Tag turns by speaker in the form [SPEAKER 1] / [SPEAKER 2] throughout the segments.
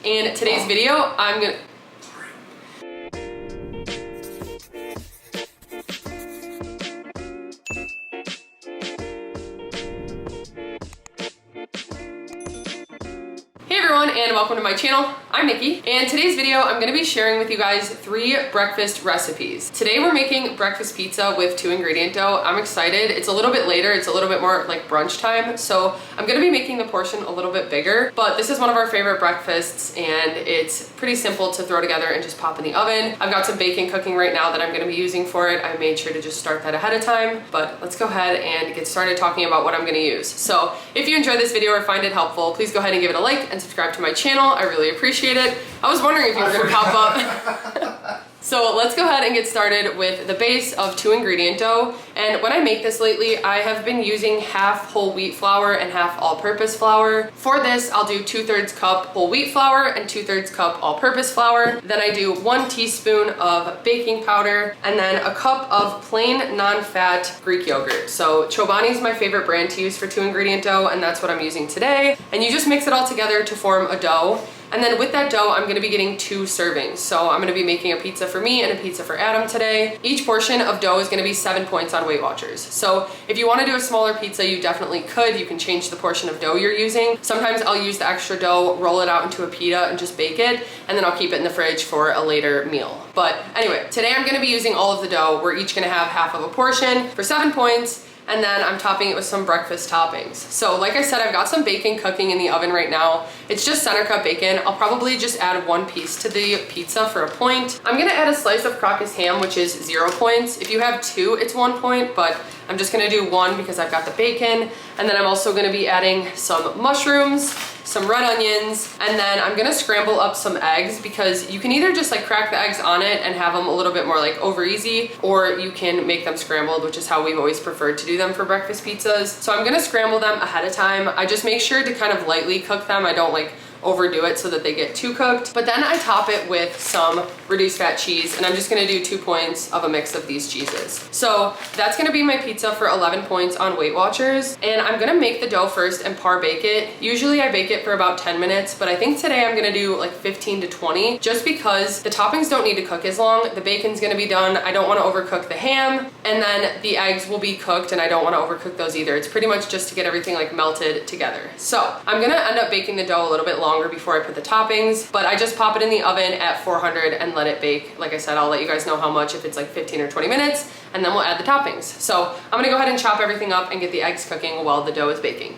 [SPEAKER 1] and today's video, I'm gonna... Hey everyone, and welcome to my channel. I'm Nikki, and today's video I'm going to be sharing with you guys 3 breakfast recipes. Today we're making breakfast pizza with 2-ingredient dough. I'm excited. It's a little bit later. It's a little bit more like brunch time, so I'm going to be making the portion a little bit bigger, but this is one of our favorite breakfasts, and it's pretty simple to throw together and just pop in the oven. I've got some bacon cooking right now that I'm going to be using for it. I made sure to just start that ahead of time, but let's go ahead and get started talking about what I'm going to use. So if you enjoyed this video or find it helpful, please go ahead and give it a like and subscribe to my channel. I really appreciate it. I was wondering if you were going to pop up. So let's go ahead and get started with the base of 2-ingredient dough. And when I make this lately, I have been using half whole wheat flour and half all-purpose flour. For this, I'll do 2/3 cup whole wheat flour and 2/3 cup all-purpose flour. Then I do 1 teaspoon of baking powder and then a cup of plain non-fat Greek yogurt. So Chobani is my favorite brand to use for 2-ingredient dough, and that's what I'm using today. And you just mix it all together to form a dough. And then with that dough, I'm gonna be getting 2 servings. So I'm gonna be making a pizza for me and a pizza for Adam today. Each portion of dough is gonna be 7 points on WeightWatchers. So if you wanna do a smaller pizza, you definitely could. You can change the portion of dough you're using. Sometimes I'll use the extra dough, roll it out into a pita and just bake it, and then I'll keep it in the fridge for a later meal. But anyway, today I'm gonna be using all of the dough. We're each gonna have half of a portion for 7 points. And then I'm topping it with some breakfast toppings. So like I said, I've got some bacon cooking in the oven right now. It's just center cut bacon. I'll probably just add 1 piece to the pizza for a point. I'm gonna add a slice of Crocus ham, which is 0 points. If you have 2, it's 1 point, but I'm just gonna do 1 because I've got the bacon. And then I'm also gonna be adding some mushrooms, some red onions, and then I'm gonna scramble up some eggs, because you can either just like crack the eggs on it and have them a little bit more like over easy, or you can make them scrambled, which is how we've always preferred to do them for breakfast pizzas. So I'm gonna scramble them ahead of time. I just make sure to kind of lightly cook them. I don't like overdo it so that they get too cooked. But then I top it with some reduced fat cheese, and I'm just gonna do 2 points of a mix of these cheeses. So that's gonna be my pizza for 11 points on WeightWatchers. And I'm gonna make the dough first and par bake it. Usually I bake it for about 10 minutes, but I think today I'm gonna do like 15 to 20, just because the toppings don't need to cook as long. The bacon's gonna be done. I don't wanna overcook the ham, and then the eggs will be cooked, and I don't wanna overcook those either. It's pretty much just to get everything like melted together. So I'm gonna end up baking the dough a little bit longer before I put the toppings, but I just pop it in the oven at 400 and let it bake. Like I said, I'll let you guys know how much, if it's like 15 or 20 minutes, and then we'll add the toppings. So I'm gonna go ahead and chop everything up and get the eggs cooking while the dough is baking.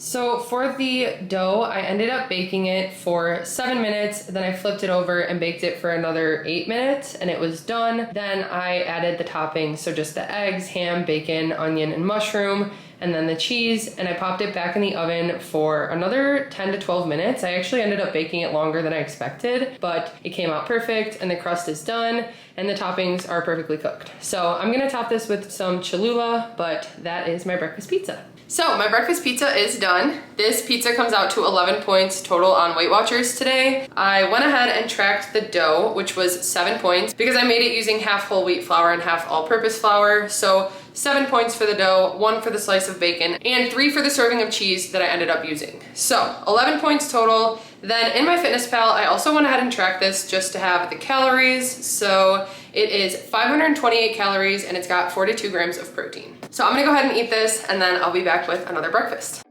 [SPEAKER 1] So for the dough, I ended up baking it for 7 minutes, then I flipped it over and baked it for another 8 minutes, and it was done. Then I added the toppings, so just the eggs, ham, bacon, onion, and mushroom, and then the cheese, and I popped it back in the oven for another 10 to 12 minutes. I actually ended up baking it longer than I expected, but it came out perfect, and the crust is done, and the toppings are perfectly cooked. So I'm gonna top this with some Cholula, but that is my breakfast pizza. So my breakfast pizza is done. This pizza comes out to 11 points total on WeightWatchers today. I went ahead and tracked the dough, which was 7 points, because I made it using half whole wheat flour and half all-purpose flour. So 7 points for the dough, 1 for the slice of bacon, and 3 for the serving of cheese that I ended up using. So 11 points total. Then in MyFitnessPal, I also went ahead and tracked this just to have the calories. So it is 528 calories and it's got 42 grams of protein. So I'm gonna go ahead and eat this and then I'll be back with another breakfast.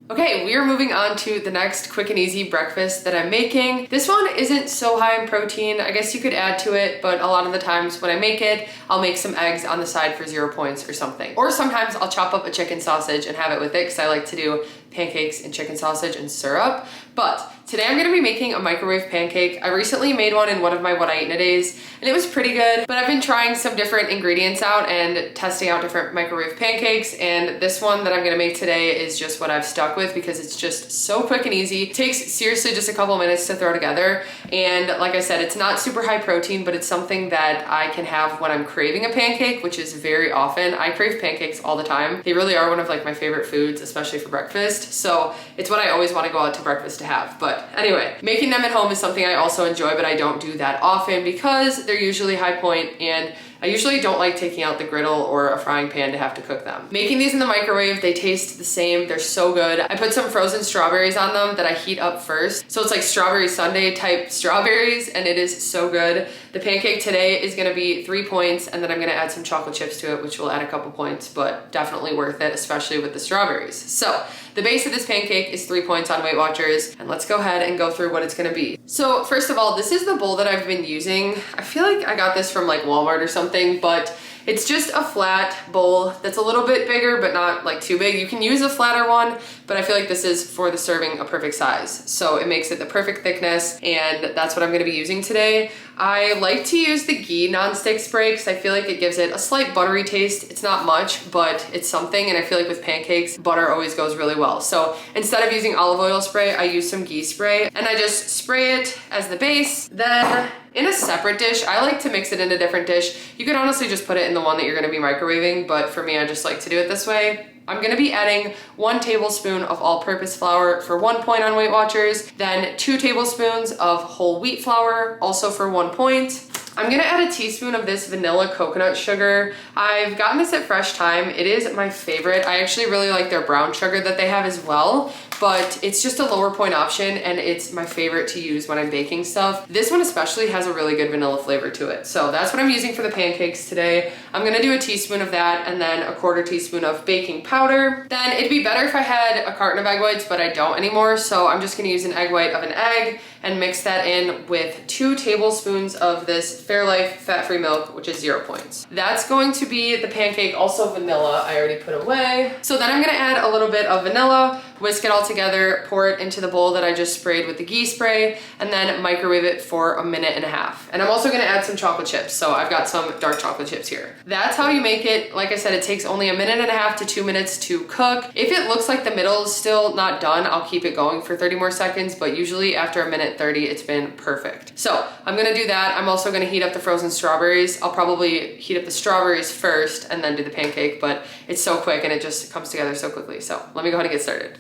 [SPEAKER 1] Okay, we are moving on to the next quick and easy breakfast that I'm making. This one isn't so high in protein. I guess you could add to it, but a lot of the times when I make it, I'll make some eggs on the side for 0 points or something. Or sometimes I'll chop up a chicken sausage and have it with it because I like to do pancakes and chicken sausage and syrup. But today I'm gonna be making a microwave pancake. I recently made one in one of my What I Eat in a Days and it was pretty good, but I've been trying some different ingredients out and testing out different microwave pancakes, and this one that I'm gonna make today is just what I've stuck with because it's just so quick and easy. It takes seriously just a couple minutes to throw together, and like I said, it's not super high protein, but it's something that I can have when I'm craving a pancake, which is very often. I crave pancakes all the time. They really are one of like my favorite foods, especially for breakfast. So it's what I always want to go out to breakfast to have. But anyway, making them at home is something I also enjoy, but I don't do that often because they're usually high point and I usually don't like taking out the griddle or a frying pan to have to cook them. Making these in the microwave, they taste the same. They're so good. I put some frozen strawberries on them that I heat up first. So it's like strawberry sundae type strawberries and it is so good. The pancake today is gonna be 3 points and then I'm gonna add some chocolate chips to it, which will add a couple points, but definitely worth it, especially with the strawberries. So the base of this pancake is 3 points on WeightWatchers, and let's go ahead and go through what it's gonna be. So first of all, this is the bowl that I've been using. I feel like I got this from like Walmart or something, but it's just a flat bowl that's a little bit bigger, but not like too big. You can use a flatter one, but I feel like this is for the serving a perfect size. So it makes it the perfect thickness, and that's what I'm gonna be using today. I like to use the ghee nonstick spray because I feel like it gives it a slight buttery taste. It's not much, but it's something, and I feel like with pancakes, butter always goes really well. So instead of using olive oil spray, I use some ghee spray, and I just spray it as the base. Then in a separate dish, I like to mix it in a different dish. You could honestly just put it in the one that you're gonna be microwaving, but for me, I just like to do it this way. I'm gonna be adding 1 tablespoon of all-purpose flour for 1 point on WeightWatchers, then 2 tablespoons of whole wheat flour, also for 1 point. I'm gonna add a teaspoon of this vanilla coconut sugar. I've gotten this at Fresh Thyme. It is my favorite. I actually really like their brown sugar that they have as well, but it's just a lower point option and it's my favorite to use when I'm baking stuff. This one especially has a really good vanilla flavor to it. So that's what I'm using for the pancakes today. I'm gonna do a teaspoon of that and then a 1/4 teaspoon of baking powder. Then it'd be better if I had a carton of egg whites, but I don't anymore. So I'm just gonna use an egg white of an egg and mix that in with 2 tablespoons of this Fairlife fat-free milk, which is 0 points. That's going to be the pancake, also vanilla, I already put away. So then I'm gonna add a little bit of vanilla, whisk it all together, pour it into the bowl that I just sprayed with the ghee spray, and then microwave it for 1.5 minutes. And I'm also gonna add some chocolate chips. So I've got some dark chocolate chips here. That's how you make it. Like I said, it takes only 1.5 minutes to 2 minutes to cook. If it looks like the middle is still not done, I'll keep it going for 30 more seconds, but usually after 1:30, it's been perfect. So I'm gonna do that. I'm also gonna heat up the frozen strawberries. I'll probably heat up the strawberries first and then do the pancake, but it's so quick and it just comes together so quickly. So let me go ahead and get started.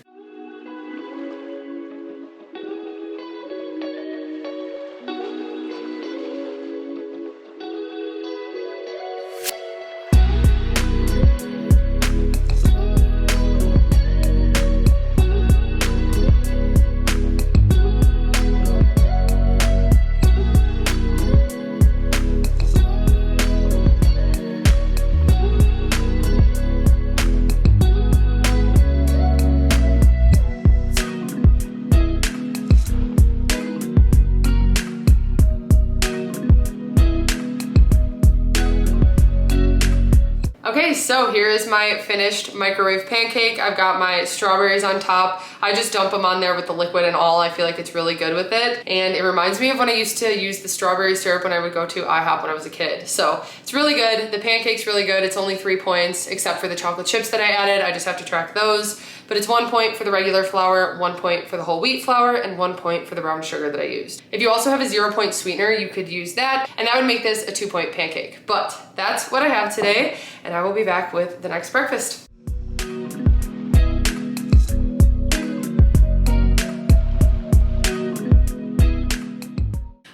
[SPEAKER 1] Okay, so here is my finished microwave pancake. I've got my strawberries on top. I just dump them on there with the liquid and all. I feel like it's really good with it. And it reminds me of when I used to use the strawberry syrup when I would go to IHOP when I was a kid. So it's really good. The pancake's really good. It's only 3 points, except for the chocolate chips that I added. I just have to track those. But it's 1 point for the regular flour, 1 point for the whole wheat flour, and 1 point for the brown sugar that I used. If you also have a 0 point sweetener, you could use that, and that would make this a 2 point pancake. But that's what I have today, and I will be back with the next breakfast.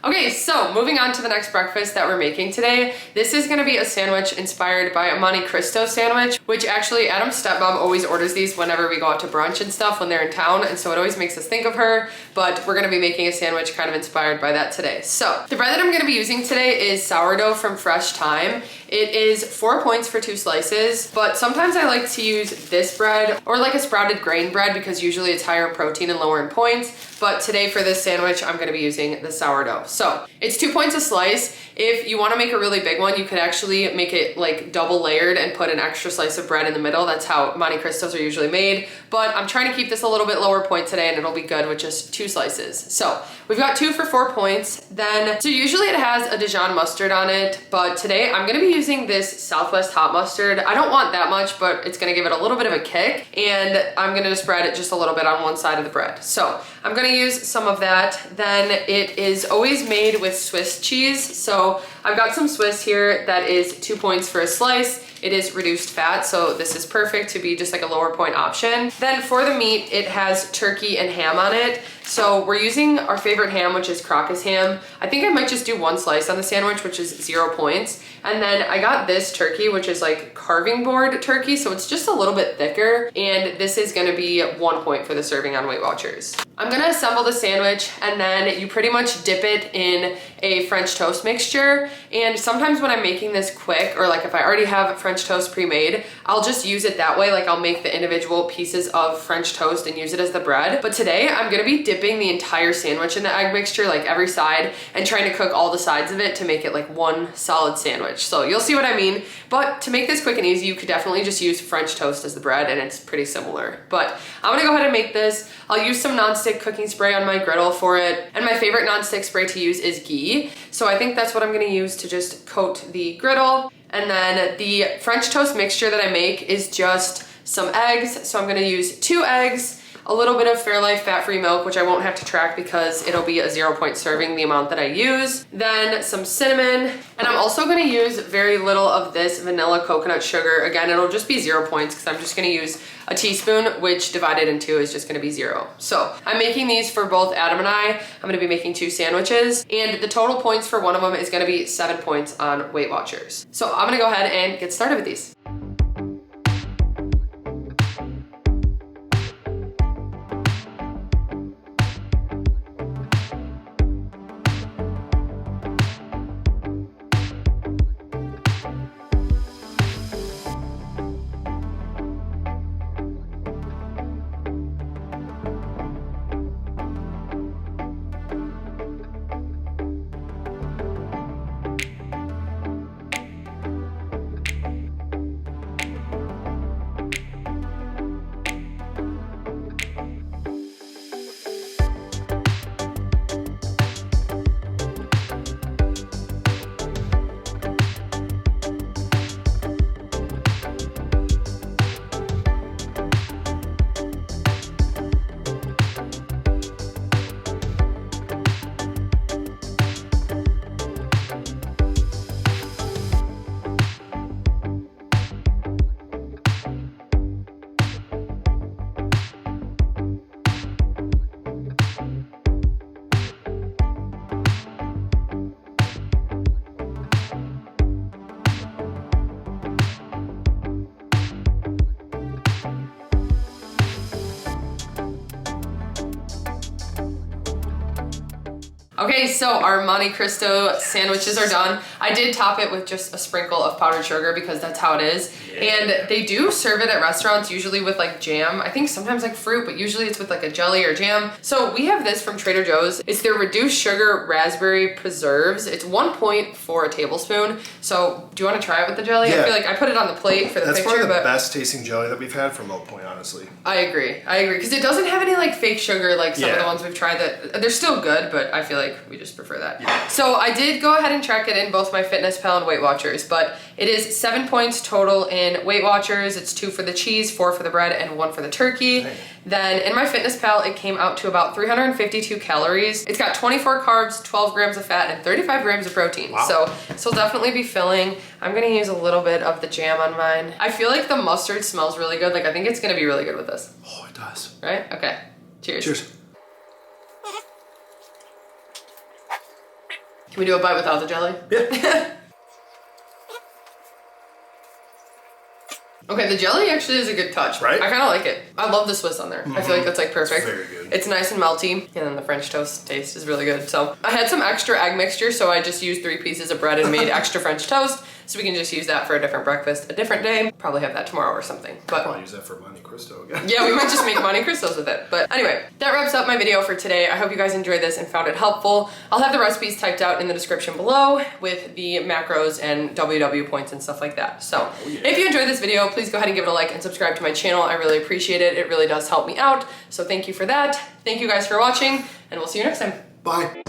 [SPEAKER 1] Okay, so moving on to the next breakfast that we're making today. This is gonna be a sandwich inspired by a Monte Cristo sandwich, which actually Adam's stepmom always orders these whenever we go out to brunch and stuff when they're in town, and so it always makes us think of her, but we're gonna be making a sandwich kind of inspired by that today. So the bread that I'm gonna be using today is sourdough from Fresh Thyme. It is 4 points for 2 slices, but sometimes I like to use this bread or like a sprouted grain bread because usually it's higher in protein and lower in points. But today for this sandwich, I'm gonna be using the sourdough. So it's 2 points a slice. If you wanna make a really big one, you could actually make it like double layered and put an extra slice of bread in the middle. That's how Monte Cristos are usually made. But I'm trying to keep this a little bit lower point today and it'll be good with just 2 slices. So we've got 2 for 4 points. So usually it has a Dijon mustard on it, but today I'm gonna be using this Southwest hot mustard. I don't want that much, but it's gonna give it a little bit of a kick, and I'm gonna spread it just a little bit on one side of the bread. So I'm gonna use some of that. Then it is always made with Swiss cheese. So I've got some Swiss here that is 2 points for a slice. It is reduced fat, so this is perfect to be just like a lower point option. Then for the meat, it has turkey and ham on it. So we're using our favorite ham, which is Crocus ham. I think I might just do 1 slice on the sandwich, which is 0 points. And then I got this turkey, which is like carving board turkey, so it's just a little bit thicker. And this is gonna be 1 point for the serving on WeightWatchers. I'm gonna assemble the sandwich, and then you pretty much dip it in a French toast mixture. And sometimes when I'm making this quick, or like if I already have French toast pre-made, I'll just use it that way. Like I'll make the individual pieces of French toast and use it as the bread. But today I'm gonna be dipping the entire sandwich in the egg mixture, like every side, and trying to cook all the sides of it to make it like one solid sandwich. So you'll see what I mean. But to make this quick and easy, you could definitely just use French toast as the bread, and it's pretty similar. But I'm gonna go ahead and make this. I'll use some nonstick cooking spray on my griddle for it. And my favorite nonstick spray to use is ghee. So I think that's what I'm gonna use to just coat the griddle. And then the French toast mixture that I make is just some eggs. So I'm gonna use 2 eggs, a little bit of Fairlife fat-free milk, which I won't have to track because it'll be a 0 point serving, the amount that I use. Then some cinnamon, and I'm also gonna use very little of this vanilla coconut sugar. Again, it'll just be 0 points because I'm just gonna use a teaspoon, which divided in 2 is just gonna be 0. So I'm making these for both Adam and I. I'm gonna be making 2 sandwiches, and the total points for one of them is gonna be 7 points on WeightWatchers. So I'm gonna go ahead and get started with these. Okay, so our Monte Cristo sandwiches are done. I did top it with just a sprinkle of powdered sugar because that's how it is. Yeah. And they do serve it at restaurants, usually with like jam. I think sometimes like fruit, but usually it's with like a jelly or jam. So we have this from Trader Joe's. It's their reduced sugar raspberry preserves. It's 1.4 tablespoon. So do you want to try it with the jelly? Yeah. I feel like I put it on the plate for the picture.
[SPEAKER 2] That's probably the best tasting jelly that we've had from Low Point, honestly.
[SPEAKER 1] I agree. Because it doesn't have any like fake sugar like some of the ones we've tried that they're still good, but I feel like we just prefer that. Yeah. So I did go ahead and track it in both my MyFitnessPal and WeightWatchers, but it is 7 points total in WeightWatchers. It's 2 for the cheese, 4 for the bread, and 1 for the turkey. Dang. Then in my MyFitnessPal, it came out to about 352 calories. It's got 24 carbs, 12 grams of fat, and 35 grams of protein. Wow. So this will definitely be filling. I'm gonna use a little bit of the jam on mine. I feel like the mustard smells really good. Like I think it's gonna be really good with this.
[SPEAKER 2] Oh, it does.
[SPEAKER 1] Right? Okay. Cheers.
[SPEAKER 2] Cheers.
[SPEAKER 1] Can we do a bite without the jelly?
[SPEAKER 2] Yeah.
[SPEAKER 1] Okay, the jelly actually is a good touch.
[SPEAKER 2] Right?
[SPEAKER 1] I kind of like it. I love the Swiss on there. I feel like that's like perfect.
[SPEAKER 2] It's very good.
[SPEAKER 1] It's nice and melty, and then the French toast taste is really good. So I had some extra egg mixture, so I just used 3 pieces of bread and made extra French toast. So we can just use that for a different breakfast, a different day. Probably have that tomorrow or something. But
[SPEAKER 2] I'll probably use that for Monte Cristo again.
[SPEAKER 1] Yeah, we might just make Monte Cristos with it. But anyway, that wraps up my video for today. I hope you guys enjoyed this and found it helpful. I'll have the recipes typed out in the description below with the macros and WW points and stuff like that. So if you enjoyed this video, please go ahead and give it a like and subscribe to my channel. I really appreciate it. It really does help me out. So thank you for that. Thank you guys for watching, and we'll see you next time.
[SPEAKER 2] Bye.